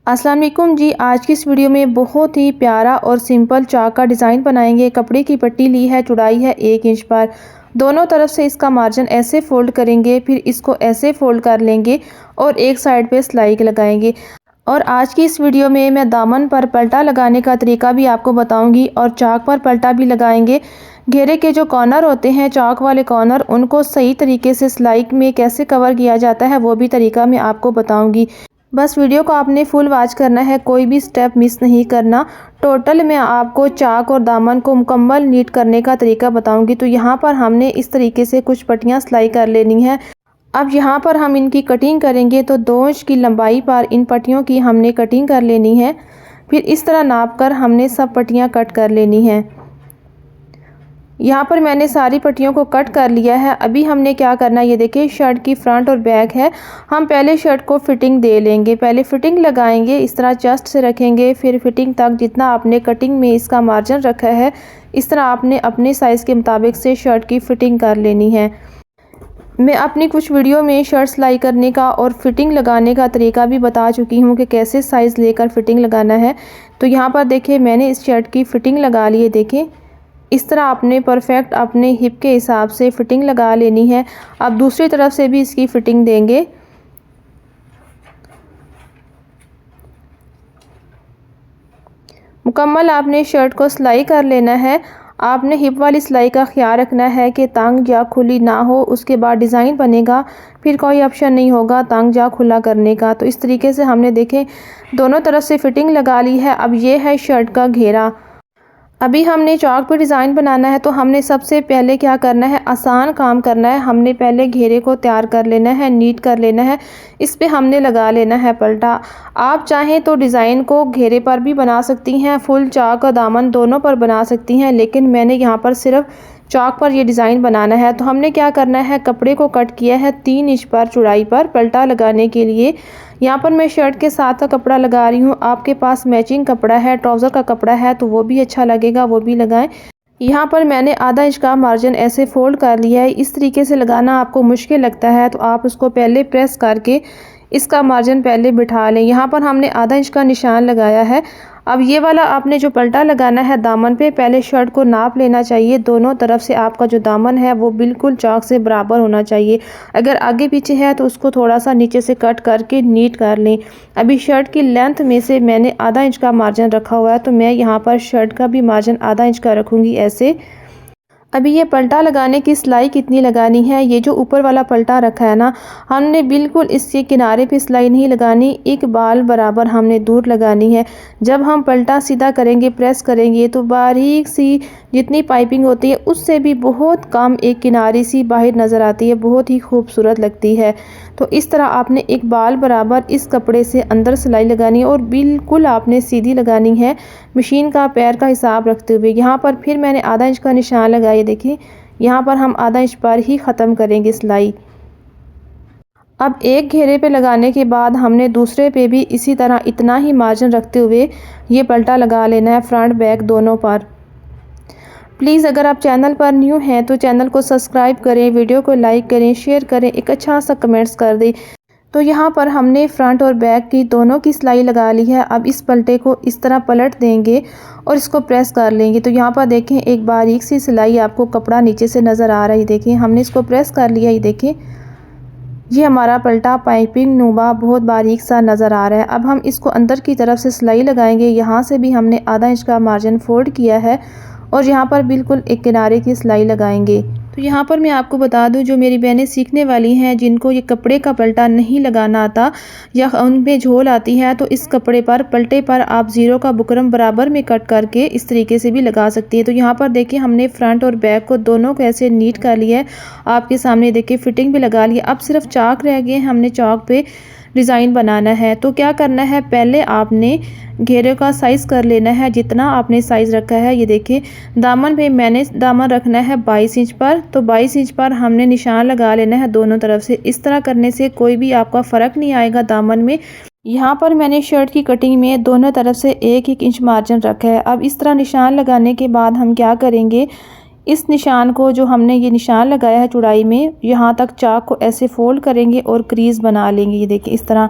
अस्सलाम वालेकुम जी। आज की इस वीडियो में बहुत ही प्यारा और सिंपल चाक का डिज़ाइन बनाएंगे। कपड़े की पट्टी ली है, चौड़ाई है 1 इंच पर। दोनों तरफ से इसका मार्जिन ऐसे फोल्ड करेंगे, फिर इसको ऐसे फोल्ड कर लेंगे और एक साइड पे सिलाई लगाएंगे। और आज की इस वीडियो में मैं दामन पर पलटा लगाने का तरीका भी आपको बताऊंगी और चाक पर पलटा भी लगाएंगे। घेरे के जो कॉर्नर होते हैं, चाक वाले कॉर्नर, उनको सही तरीके से सिलाई में कैसे कवर किया जाता है वो भी तरीका मैं आपको बताऊंगी। बस वीडियो को आपने फुल वॉच करना है, कोई भी स्टेप मिस नहीं करना। टोटल मैं आपको चाक और दामन को मुकम्मल नीट करने का तरीका बताऊंगी। तो यहाँ पर हमने इस तरीके से कुछ पट्टियाँ सिलाई कर लेनी है। अब यहाँ पर हम इनकी कटिंग करेंगे तो 2 इंच की लंबाई पर इन पट्टियों की हमने कटिंग कर लेनी है। फिर इस तरह नाप कर हमने सब पट्टियाँ कट कर लेनी है। यहाँ पर मैंने सारी पट्टियों को कट कर लिया है। अभी हमने क्या करना है, ये देखिए शर्ट की फ्रंट और बैक है। हम पहले शर्ट को फिटिंग दे लेंगे, पहले फिटिंग लगाएंगे। इस तरह चेस्ट से रखेंगे, फिर फिटिंग तक जितना आपने कटिंग में इसका मार्जिन रखा है, इस तरह आपने अपने साइज़ के मुताबिक से शर्ट की फिटिंग कर लेनी है। मैं अपनी कुछ वीडियो में शर्ट सिलाई करने का और फिटिंग लगाने का तरीका भी बता चुकी हूँ कि कैसे साइज़ लेकर फिटिंग लगाना है। तो यहाँ पर देखिए मैंने इस शर्ट की फिटिंग लगा ली है। देखिए इस तरह आपने परफेक्ट अपने हिप के हिसाब से फिटिंग लगा लेनी है। अब दूसरी तरफ से भी इसकी फिटिंग देंगे। मुकम्मल आपने शर्ट को सिलाई कर लेना है। आपने हिप वाली सिलाई का ख्याल रखना है कि तंग या खुली ना हो, उसके बाद डिज़ाइन बनेगा, फिर कोई ऑप्शन नहीं होगा तंग या खुला करने का। तो इस तरीके से हमने देखें दोनों तरफ से फिटिंग लगा ली है। अब ये है शर्ट का घेरा। अभी हमने चाक पे डिज़ाइन बनाना है, तो हमने सबसे पहले क्या करना है, आसान काम करना है। हमने पहले घेरे को तैयार कर लेना है, नीट कर लेना है। इस पे हमने लगा लेना है पलटा। आप चाहें तो डिज़ाइन को घेरे पर भी बना सकती हैं, फुल चाक और दामन दोनों पर बना सकती हैं, लेकिन मैंने यहाँ पर सिर्फ चाक पर ये डिज़ाइन बनाना है। तो हमने क्या करना है, कपड़े को कट किया है 3 इंच पर चौड़ाई पर पलटा लगाने के लिए। यहाँ पर मैं शर्ट के साथ का कपड़ा लगा रही हूँ। आपके पास मैचिंग कपड़ा है, ट्राउज़र का कपड़ा है तो वो भी अच्छा लगेगा, वो भी लगाएं। यहाँ पर मैंने आधा इंच का मार्जिन ऐसे फोल्ड कर लिया है। इस तरीके से लगाना आपको मुश्किल लगता है तो आप उसको पहले प्रेस करके इसका मार्जिन पहले बिठा लें। यहाँ पर हमने आधा इंच का निशान लगाया है। अब ये वाला आपने जो पलटा लगाना है दामन पे, पहले शर्ट को नाप लेना चाहिए। दोनों तरफ से आपका जो दामन है वो बिल्कुल चाक से बराबर होना चाहिए। अगर आगे पीछे है तो उसको थोड़ा सा नीचे से कट करके नीट कर लें। अभी शर्ट की लेंथ में से मैंने आधा इंच का मार्जिन रखा हुआ है, तो मैं यहाँ पर शर्ट का भी मार्जिन आधा इंच का रखूँगी ऐसे। अभी ये पलटा लगाने की सिलाई कितनी लगानी है, ये जो ऊपर वाला पलटा रखा है ना, हमने बिल्कुल इसके किनारे पे सिलाई नहीं लगानी, एक बाल बराबर हमने दूर लगानी है। जब हम पलटा सीधा करेंगे, प्रेस करेंगे, तो बारीक सी जितनी पाइपिंग होती है उससे भी बहुत कम एक किनारे सी बाहर नज़र आती है, बहुत ही खूबसूरत लगती है। तो इस तरह आपने एक बाल बराबर इस कपड़े से अंदर सिलाई लगानी है और बिल्कुल आपने सीधी लगानी है, मशीन का पैर का हिसाब रखते हुए। यहाँ पर फिर मैंने आधा इंच का निशान लगाया। देखिए यहाँ पर हम आधा इंच पर ही ख़त्म करेंगे सिलाई। अब एक घेरे पे लगाने के बाद हमने दूसरे पे भी इसी तरह इतना ही मार्जिन रखते हुए ये पलटा लगा लेना है, फ्रंट बैक दोनों पर। प्लीज़ अगर आप चैनल पर न्यू हैं तो चैनल को सब्सक्राइब करें, वीडियो को लाइक करें, शेयर करें, एक अच्छा सा कमेंट्स कर दें। तो यहाँ पर हमने फ्रंट और बैक की दोनों की सिलाई लगा ली है। अब इस पलटे को इस तरह पलट देंगे और इसको प्रेस कर लेंगे। तो यहाँ पर देखें एक बारीक सी सिलाई आपको कपड़ा नीचे से नज़र आ रही है। देखिए हमने इसको प्रेस कर लिया। ये देखिए ये हमारा पलटा पाइपिंग नुमा बहुत बारीक सा नज़र आ रहा है। अब हम इसको अंदर की तरफ से सिलाई लगाएंगे। यहाँ से भी हमने आधा इंच का मार्जिन फोल्ड किया है और यहाँ पर बिल्कुल एक किनारे की सिलाई लगाएंगे। तो यहाँ पर मैं आपको बता दूं, जो मेरी बहनें सीखने वाली हैं, जिनको ये कपड़े का पलटा नहीं लगाना आता या उनमें झोल आती है, तो इस कपड़े पर पलटे पर आप ज़ीरो का बुकरम बराबर में कट करके इस तरीके से भी लगा सकती हैं। तो यहाँ पर देखिए हमने फ्रंट और बैक को दोनों को ऐसे नीट कर लिया है। आपके सामने देखिए फिटिंग भी लगा लिया। अब सिर्फ चाक रह गए, हमने चाक पे डिज़ाइन बनाना है। तो क्या करना है, पहले आपने घेरे का साइज़ कर लेना है जितना आपने साइज़ रखा है। ये देखिए दामन पे मैंने दामन रखना है 22 इंच पर, तो 22 इंच पर हमने निशान लगा लेना है दोनों तरफ से। इस तरह करने से कोई भी आपका फ़र्क नहीं आएगा दामन में। यहाँ पर मैंने शर्ट की कटिंग में दोनों तरफ से 1-1 इंच मार्जिन रखा है। अब इस तरह निशान लगाने के बाद हम क्या करेंगे, इस निशान को जो हमने ये निशान लगाया है चौड़ाई में, यहाँ तक चाक को ऐसे फोल्ड करेंगे और क्रीज बना लेंगे। ये देखिए इस तरह